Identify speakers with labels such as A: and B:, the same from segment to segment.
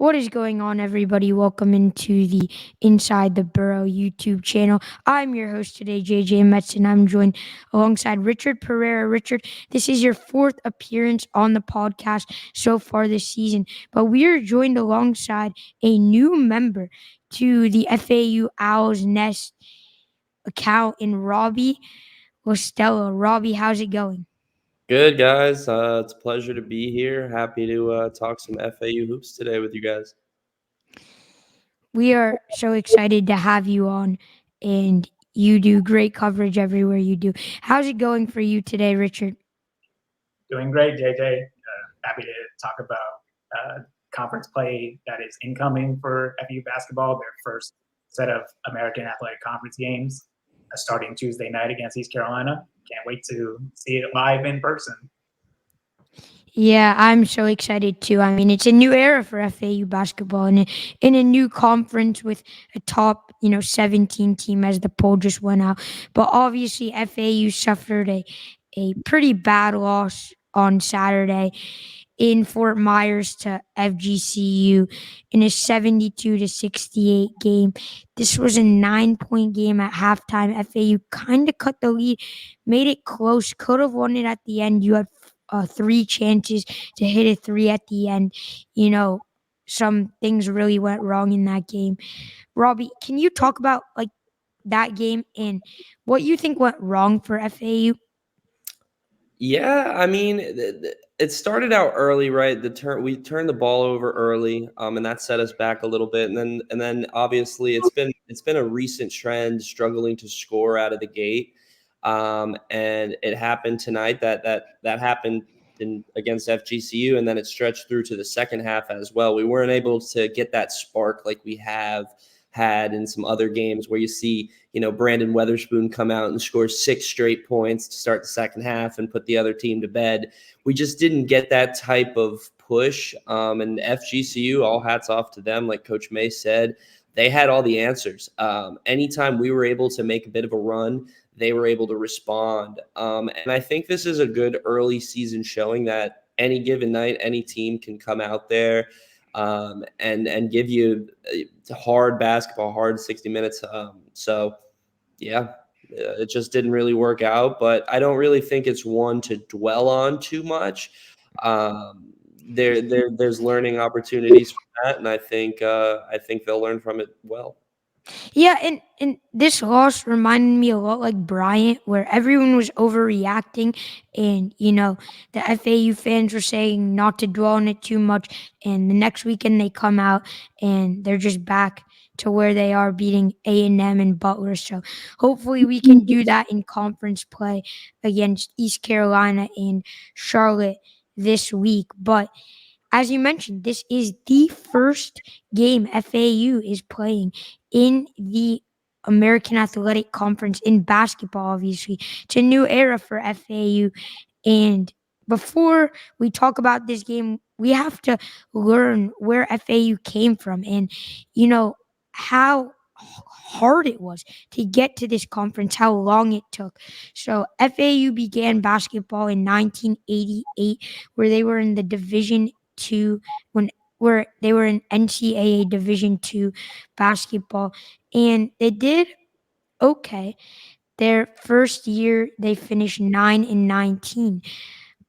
A: What is going on, everybody? Welcome into the Inside the Burrow YouTube channel. I'm your host today, JJ Metz, and I'm joined alongside Richard Pereira. Richard, this is your fourth appearance on the podcast so far this season, but we are joined alongside a new member to the FAU Owl's Nest account in Robbie Lostella. Robbie, how's it going?
B: Good, guys. It's a pleasure to be here. Happy to talk some FAU hoops today with you guys.
A: We are so excited to have you on, and you do great coverage everywhere you do. How's it going for you today, Richard?
C: Doing great, JJ. Happy to talk about conference play that is incoming for FAU basketball. Their first set of American Athletic Conference games starting Tuesday night against East Carolina. Can't wait to see it live in person.
A: Yeah, I'm so excited too. I mean, it's a new era for FAU basketball, and in a new conference with a top, 17 team as the poll just went out. But obviously, FAU suffered a pretty bad loss on Saturday in Fort Myers to FGCU in a 72-68 game. This was a 9-point game at halftime. FAU kind of cut the lead, made it close, could have won it at the end. You had three chances to hit a three at the end. Some things really went wrong in that game. Robbie, can you talk about that game and what you think went wrong for FAU?
B: Yeah, I mean, it started out early, right? We turned the ball over early, and that set us back a little bit. And then obviously it's been a recent trend struggling to score out of the gate. And it happened tonight that happened against FGCU, and then it stretched through to the second half as well. We weren't able to get that spark like we have had in some other games where you see, Brandon Weatherspoon come out and score 6 straight points to start the second half and put the other team to bed. We just didn't get that type of push. And FGCU, all hats off to them. Like Coach May said, they had all the answers. Anytime we were able to make a bit of a run, they were able to respond. And I think this is a good early season showing that any given night, any team can come out there and give you hard basketball, hard 60 minutes. It just didn't really work out. But I don't really think it's one to dwell on too much. There's learning opportunities from that, and I think they'll learn from it well.
A: Yeah, and this loss reminded me a lot like Bryant, where everyone was overreacting, and the FAU fans were saying not to dwell on it too much. And the next weekend they come out and they're just back to where they are, beating A&M and Butler. So hopefully we can do that in conference play against East Carolina and Charlotte this week. But as you mentioned, this is the first game FAU is playing in the American Athletic Conference in basketball, obviously. It's a new era for FAU. And before we talk about this game, we have to learn where FAU came from and, how hard it was to get to this conference, how long it took. So FAU began basketball in 1988, where they were in the Division Two, where they were in NCAA Division Two basketball, and they did okay. Their first year, they finished 9-19,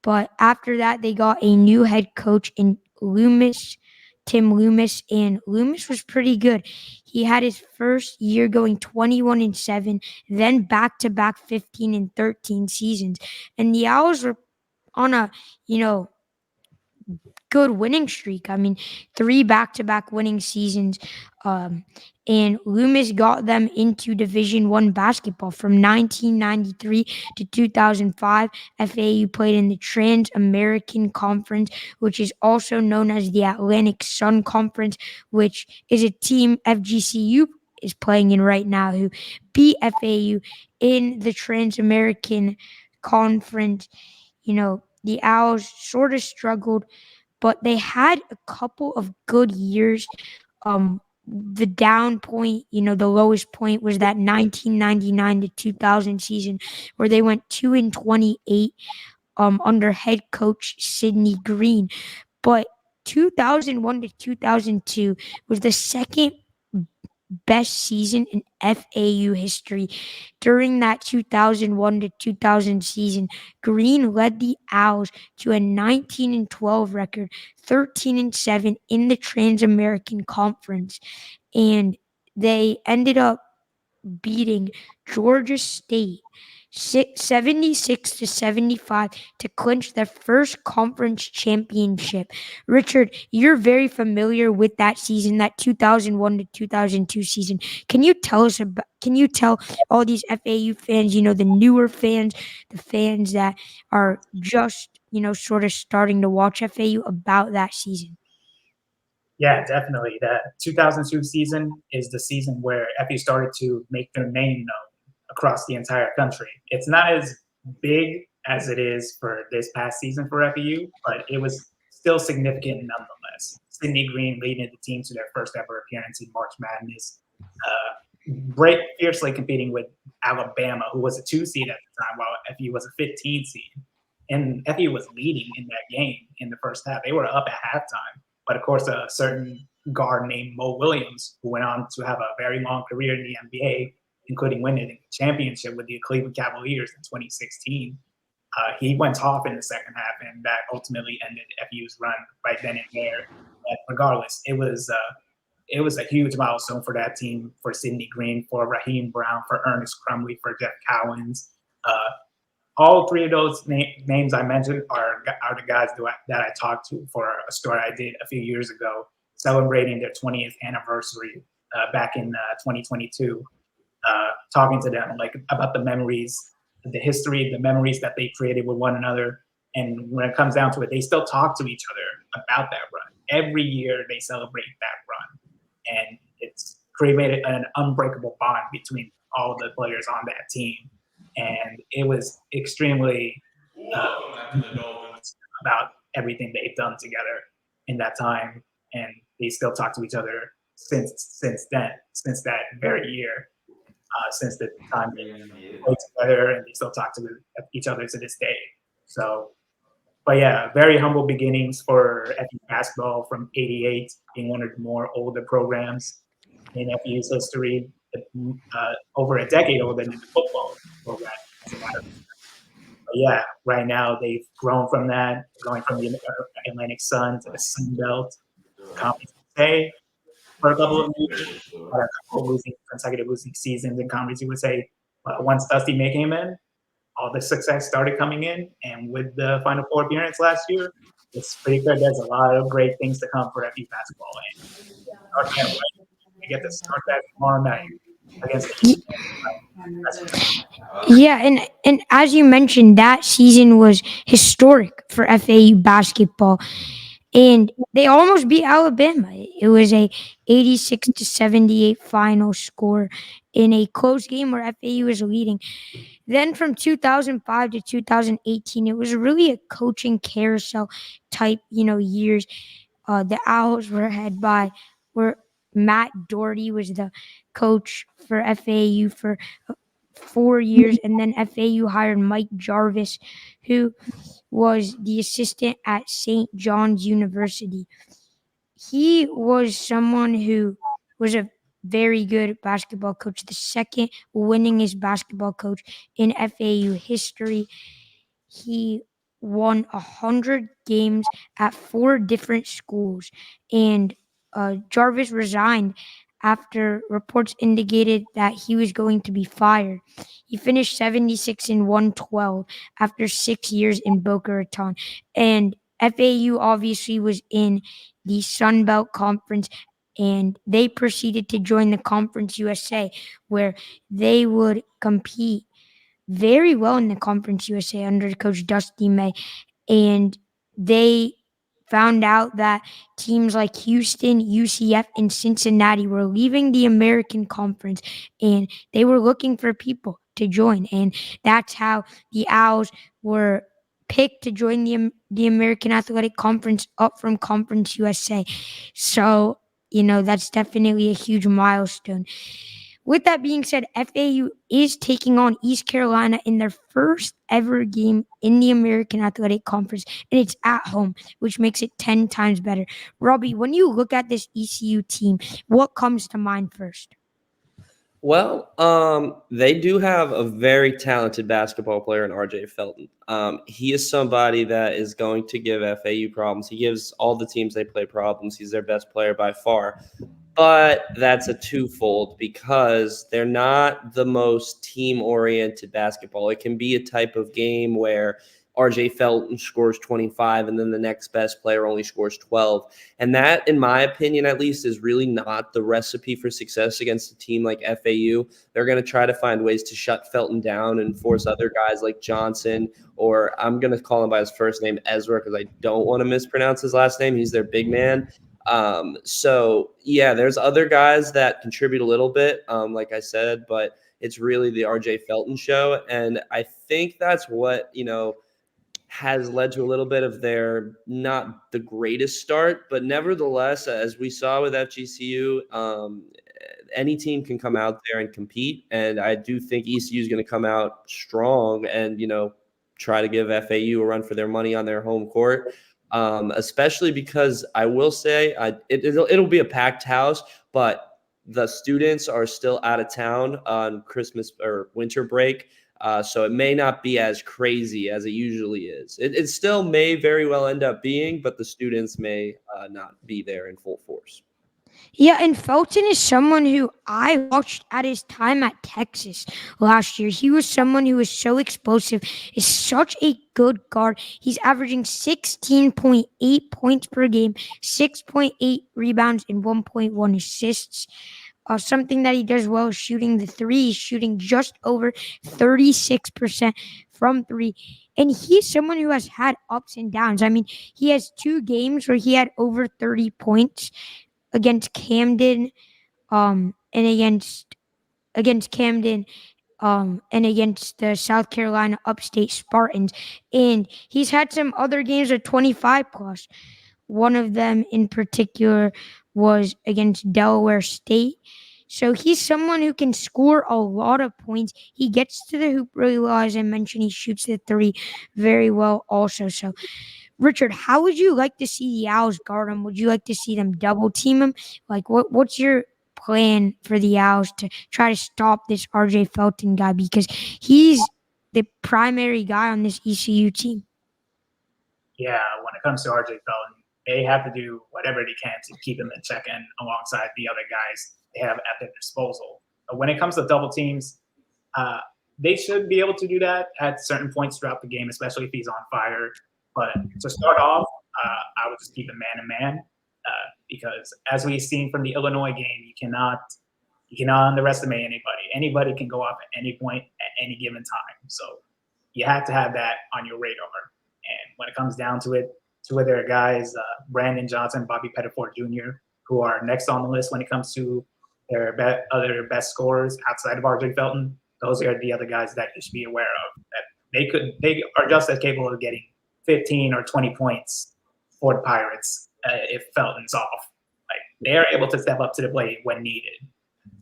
A: but after that, they got a new head coach in Tim Loomis, and Loomis was pretty good. He had his first year going 21-7, then back-to-back 15-13 seasons, and the Owls were on a good winning streak. I mean, 3 back-to-back winning seasons. And Loomis got them into Division One basketball from 1993 to 2005. FAU played in the Trans-American Conference, which is also known as the Atlantic Sun Conference, which is a team FGCU is playing in right now, who beat FAU in the Trans-American Conference. The Owls sort of struggled, but they had a couple of good years. The down point, the lowest point was that 1999 to 2000 season where they went 2-28 under head coach Sidney Green. But 2001 to 2002 was the second best season in FAU history. During that 2001 to 2000 season, Green led the Owls to a 19 and 12 record, 13 and 7 in the Trans American Conference, and they ended up beating Georgia State 76 to 75 to clinch their first conference championship. Richard, you're very familiar with that season, that 2001 to 2002 season. Can you tell all these FAU fans, the newer fans, the fans that are just, sort of starting to watch FAU about that season?
C: Yeah, definitely. The 2002 season is the season where FU started to make their name known across the entire country. It's not as big as it is for this past season for FU, but it was still significant nonetheless. Sidney Green leading the team to their first ever appearance in March Madness, fiercely competing with Alabama, who was a 2 seed at the time, while FU was a 15 seed. And FU was leading in that game in the first half. They were up at halftime. But of course, a certain guard named Mo Williams, who went on to have a very long career in the NBA, including winning a championship with the Cleveland Cavaliers in 2016, he went off in the second half, and that ultimately ended FU's run right then and there. But regardless, it was a huge milestone for that team, for Sidney Green, for Raheem Brown, for Ernest Crumley, for Jeff Cowens. All three of those names I mentioned are the guys that I talked to for a story I did a few years ago, celebrating their 20th anniversary back in 2022. Talking to them about the memories, the history, the memories that they created with one another. And when it comes down to it, they still talk to each other about that run. Every year they celebrate that run. And it's created an unbreakable bond between all the players on that team. And it was extremely about everything they've done together in that time. And they still talk to each other since that very year. Since the time they played together, and they still talk to each other to this day. So, but yeah, very humble beginnings for FU basketball from '88, being one of the more older programs in FU's history, over a decade older than the football program. But yeah, right now they've grown from that, going from the Atlantic Sun to the Sun Belt Conference USA for a couple of years, had a couple of consecutive losing seasons in Conference USA. But once Dusty May came in, all the success started coming in, and with the Final Four appearance last year, it's pretty good. There's a lot of great things to come for FU basketball, and we get to start that tomorrow night against the
A: Yeah, and as you mentioned, that season was historic for FAU basketball, and they almost beat Alabama. It was a 86 to 78 final score in a close game where FAU was leading. Then from 2005 to 2018, it was really a coaching carousel type, years. The Owls were Matt Doherty was the coach for FAU for 4 years, and then FAU hired Mike Jarvis, who was the assistant at St. John's University. He was someone who was a very good basketball coach, the second winningest basketball coach in FAU history. He won 100 games at four different schools, and Jarvis resigned after reports indicated that he was going to be fired. He finished 76 and 112 after 6 years in Boca Raton, and FAU obviously was in the Sun Belt Conference, and they proceeded to join the Conference USA, where they would compete very well in the Conference USA under Coach Dusty May. And they found out that teams like Houston, UCF, and Cincinnati were leaving the American Conference, and they were looking for people to join. And that's how the Owls were picked to join the American Athletic Conference up from Conference USA. So, that's definitely a huge milestone. with that being said, FAU is taking on East Carolina in their first ever game in the American Athletic Conference, and it's at home, which makes it 10 times better. Robbie, when you look at this ECU team, what comes to mind first?
B: Well, they do have a very talented basketball player in RJ Felton. He is somebody that is going to give FAU problems. He gives all the teams they play problems. He's their best player by far. But that's a twofold because they're not the most team-oriented basketball. It can be a type of game where RJ Felton scores 25 and then the next best player only scores 12. And that, in my opinion, at least, is really not the recipe for success against a team like FAU. They're going to try to find ways to shut Felton down and force other guys like Johnson, or I'm going to call him by his first name, Ezra, because I don't want to mispronounce his last name. He's their big man. So yeah, there's other guys that contribute a little bit, like I said, but it's really the RJ Felton show. And I think that's what, has led to a little bit of their not the greatest start, but nevertheless, as we saw with FGCU, any team can come out there and compete. And I do think ECU is going to come out strong and, try to give FAU a run for their money on their home court. Especially because I will say it'll be a packed house, but the students are still out of town on Christmas or winter break. So it may not be as crazy as it usually is. It still may very well end up being, but the students may not be there in full force.
A: Yeah, and Felton is someone who I watched at his time at Texas last year. He was someone who was so explosive, is such a good guard. He's averaging 16.8 points per game, 6.8 rebounds, and 1.1 assists. Something that he does well is shooting the three. He's shooting just over 36% from three. And he's someone who has had ups and downs. I mean, he has 2 games where he had over 30 points against Camden, and against Camden, and against the South Carolina Upstate Spartans. And he's had some other games of 25 plus. One of them in particular was against Delaware State. So he's someone who can score a lot of points. He gets to the hoop really well, as I mentioned. He shoots the three very well also. So Richard, how would you like to see the Owls guard him? Would you like to see them double team him? Like, what's your plan for the Owls to try to stop this RJ Felton guy, because he's the primary guy on this ECU team?
C: Yeah, when it comes to RJ Felton, they have to do whatever they can to keep him in check and alongside the other guys they have at their disposal. But when it comes to double teams, they should be able to do that at certain points throughout the game, especially if he's on fire. But to start off, I would just keep him man-to-man because as we've seen from the Illinois game, you cannot underestimate anybody. Anybody can go off at any point at any given time. So you have to have that on your radar. And when it comes down to it, two of their guys, Brandon Johnson, Bobby Pettiford Jr., who are next on the list when it comes to their other best scorers outside of RJ Felton, those are the other guys that you should be aware of. That they are just as capable of getting 15 or 20 points for the Pirates if Felton's off. Like, they are able to step up to the plate when needed.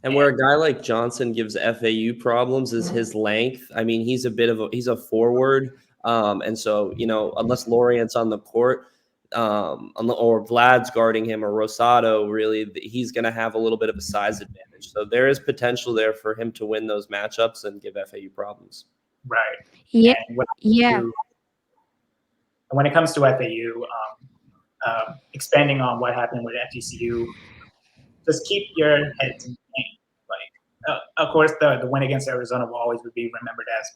B: And where a guy like Johnson gives FAU problems is his length. I mean, he's a forward. And so, unless Lorient's on the court, or Vlad's guarding him, or Rosado, really, he's going to have a little bit of a size advantage. So there is potential there for him to win those matchups and give FAU problems.
C: Right.
A: Yeah.
C: And when it comes to FAU, expanding on what happened with FGCU, just keep your heads in the game. Like, of course, the win against Arizona will always be remembered as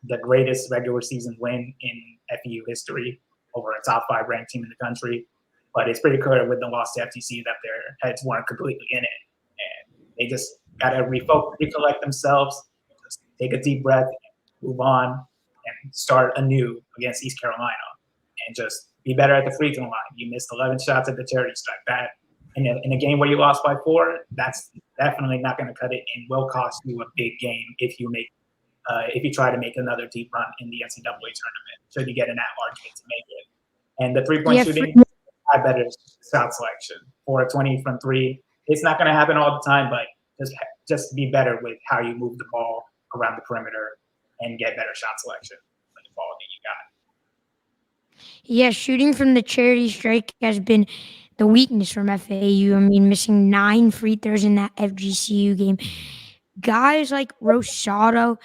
C: the greatest regular season win in FAU history over a top 5 ranked team in the country. But it's pretty clear with the loss to FTC that their heads weren't completely in it. And they just got to recollect themselves, just take a deep breath, move on, and start anew against East Carolina. And just be better at the free throw line. You missed 11 shots at the charity stripe. That in a game where you lost by 4, that's definitely not going to cut it, and will cost you a big game if you try to make another deep run in the NCAA tournament. Should you get an at-large bid to make it? And the three-point shooting, I better shot selection. 4 of 20 from 3. It's not going to happen all the time, but just just be better with how you move the ball around the perimeter and get better shot selection with the ball that you got.
A: Yeah, shooting from the charity strike has been the weakness from FAU. I mean, missing 9 free throws in that FGCU game. Guys like Rosado,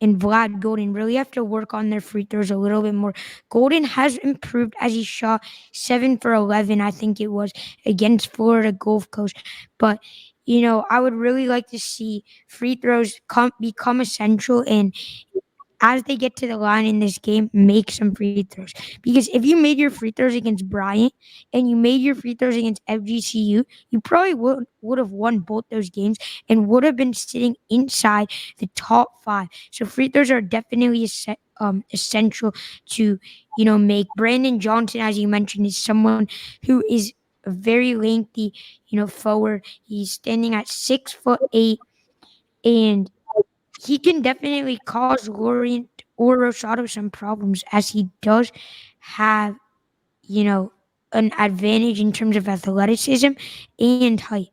A: and Vlad Golden really have to work on their free throws a little bit more. Golden has improved as he shot 7 for 11, I think it was, against Florida Gulf Coast. But I would really like to see free throws become essential, and as they get to the line in this game, make some free throws. Because if you made your free throws against Bryant and you made your free throws against FGCU, you probably would have won both those games and would have been sitting inside the top five. So free throws are definitely essential to make. Brandon Johnson, as you mentioned, is someone who is a very lengthy forward. He's standing at 6'8", and he can definitely cause Lorient or Rosado some problems, as he does have, you know, an advantage in terms of athleticism and height.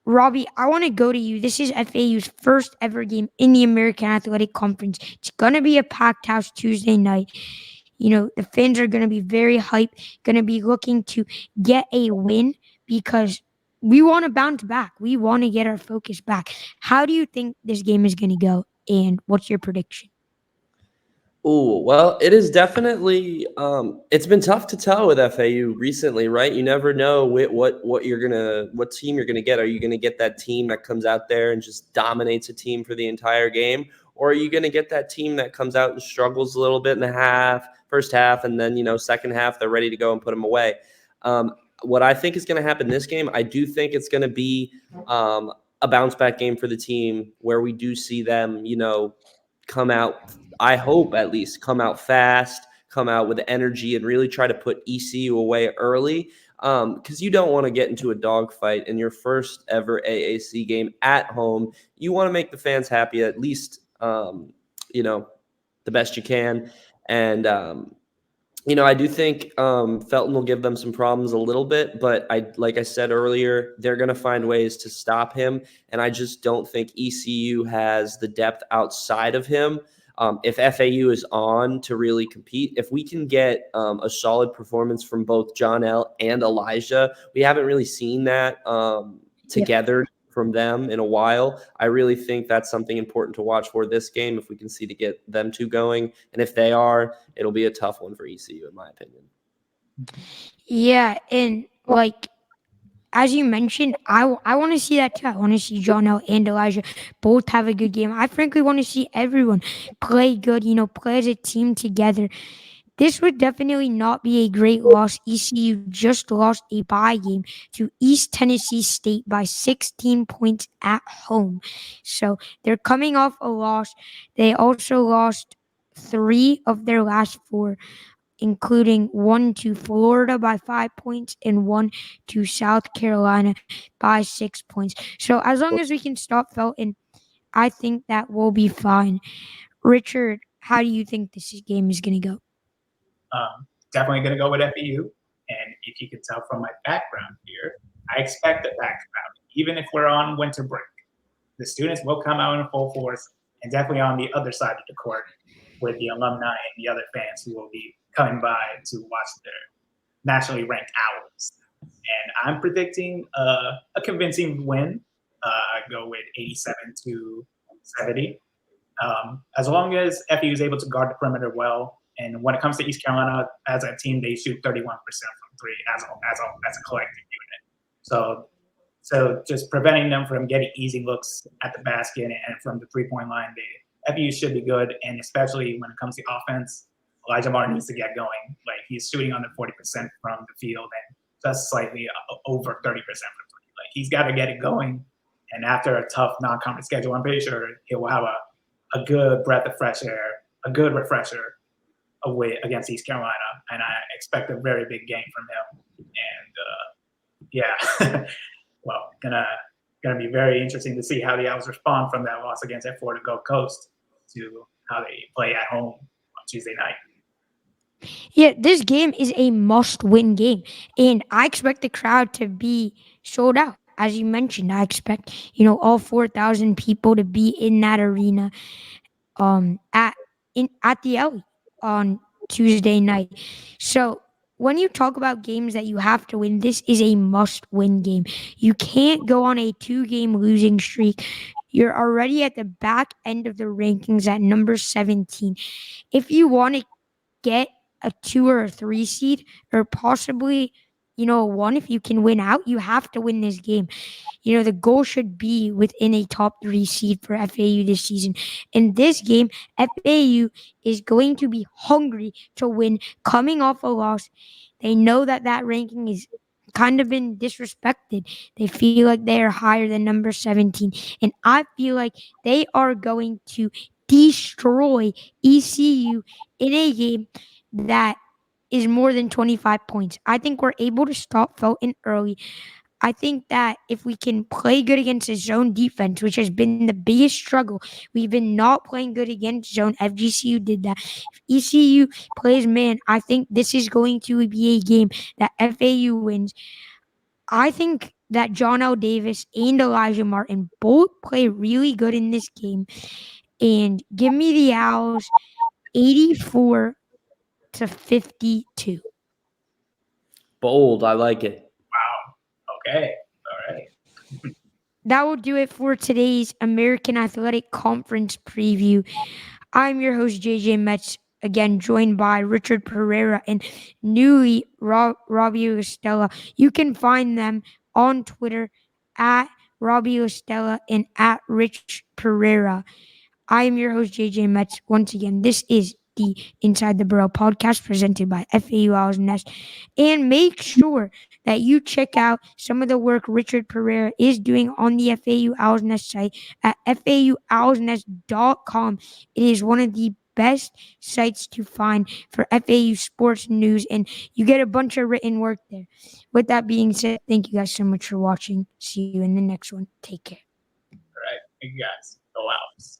A: Robbie, I want to go to you. This is FAU's first ever game in the American Athletic Conference. It's going to be a packed house Tuesday night. The fans are going to be very hyped, going to be looking to get a win because we want to bounce back. We want to get our focus back. How do you think this game is going to go? And what's your prediction?
B: Oh, well, it is definitely it's been tough to tell with FAU recently, right? You never know what team you're gonna get. Are you gonna get that team that comes out there and just dominates a team for the entire game? Or are you gonna get that team that comes out and struggles a little bit in the first half, and then second half they're ready to go and put them away? What I think is gonna happen this game, I do think it's gonna be a bounce back game for the team where we do see them, come out, I hope at least, come out fast, come out with energy, and really try to put ECU away early. Because you don't want to get into a dogfight in your first ever AAC game at home. You want to make the fans happy, at least, the best you can. And I do think Felton will give them some problems a little bit, but like I said earlier, they're going to find ways to stop him, and I just don't think ECU has the depth outside of him. If FAU is on to really compete, if we can get a solid performance from both John L. and Elijah, we haven't really seen that together from them in a while. I really think that's something important to watch for this game if we can see to get them two going. And if they are, it'll be a tough one for ECU, in my opinion.
A: Yeah, and as you mentioned, I want to see that too. I want to see John L. and Elijah both have a good game. I frankly want to see everyone play good, play as a team together. This would definitely not be a great loss. ECU just lost a bye game to East Tennessee State by 16 points at home. So they're coming off a loss. They also lost 3 of their last 4, including one to Florida by 5 points and one to South Carolina by 6 points. So as long as we can stop Felton, I think that will be fine. Richard, how do you think this game is going to go?
C: Definitely going to go with FEU. And if you can tell from my background here, I expect a packed crowd, even if we're on winter break. The students will come out in full force, and definitely on the other side of the court with the alumni and the other fans who will be coming by to watch their nationally ranked Owls. And I'm predicting a convincing win. I go with 87-70. As long as FEU is able to guard the perimeter well, and when it comes to East Carolina as a team, they shoot 31% from three as a collective unit. So just preventing them from getting easy looks at the basket and from the 3-point line, FEU should be good. And especially when it comes to offense, Elijah Martin needs to get going. Like, he's shooting under 40% from the field and just slightly over 30% from three. Like, he's got to get it going. And after a tough non-conference schedule, I'm pretty sure he will have a good breath of fresh air, a good refresher away against East Carolina. And I expect a very big game from him. And well, gonna be very interesting to see how the Owls respond from that loss against Florida Gulf Coast to how they play at home on Tuesday night.
A: Yeah, this game is a must-win game, and I expect the crowd to be sold out. as you mentioned, I expect, all 4,000 people to be in that arena at the Alley on Tuesday night. So when you talk about games that you have to win, this is a must-win game. You can't go on a two-game losing streak. You're already at the back end of the rankings at number 17. If you want to get a 2 or a 3 seed, or possibly, a one, if you can win out, you have to win this game. The goal should be within a top 3 seed for FAU this season. In this game, FAU is going to be hungry to win, coming off a loss. They know that that ranking is kind of been disrespected. They feel like they are higher than number 17. And I feel like they are going to destroy ECU in a game that is more than 25 points. I think we're able to stop Felton early. I think that if we can play good against his zone defense, which has been the biggest struggle, we've been not playing good against zone. FGCU did that. If ECU plays man, I think this is going to be a game that FAU wins. I think that John L. Davis and Elijah Martin both play really good in this game. And give me the Owls 84-52.
B: Bold. I like it.
C: Wow. Okay. All right.
A: That will do it for today's American Athletic Conference preview. I'm your host, JJ Metz, again joined by Richard Pereira and newly Robbie Estella. You can find them on Twitter at Robbie Estella and at Rich Pereira. I am your host, JJ Metz. Once again, this is the Inside the Burrow podcast presented by FAU Owls Nest. And make sure that you check out some of the work Richard Pereira is doing on the FAU Owls Nest site at FAUOwlsNest.com. It is one of the best sites to find for FAU sports news, and you get a bunch of written work there. With that being said, thank you guys so much for watching. See you in the next one. Take care.
C: All right. Thank you guys. Go Owls.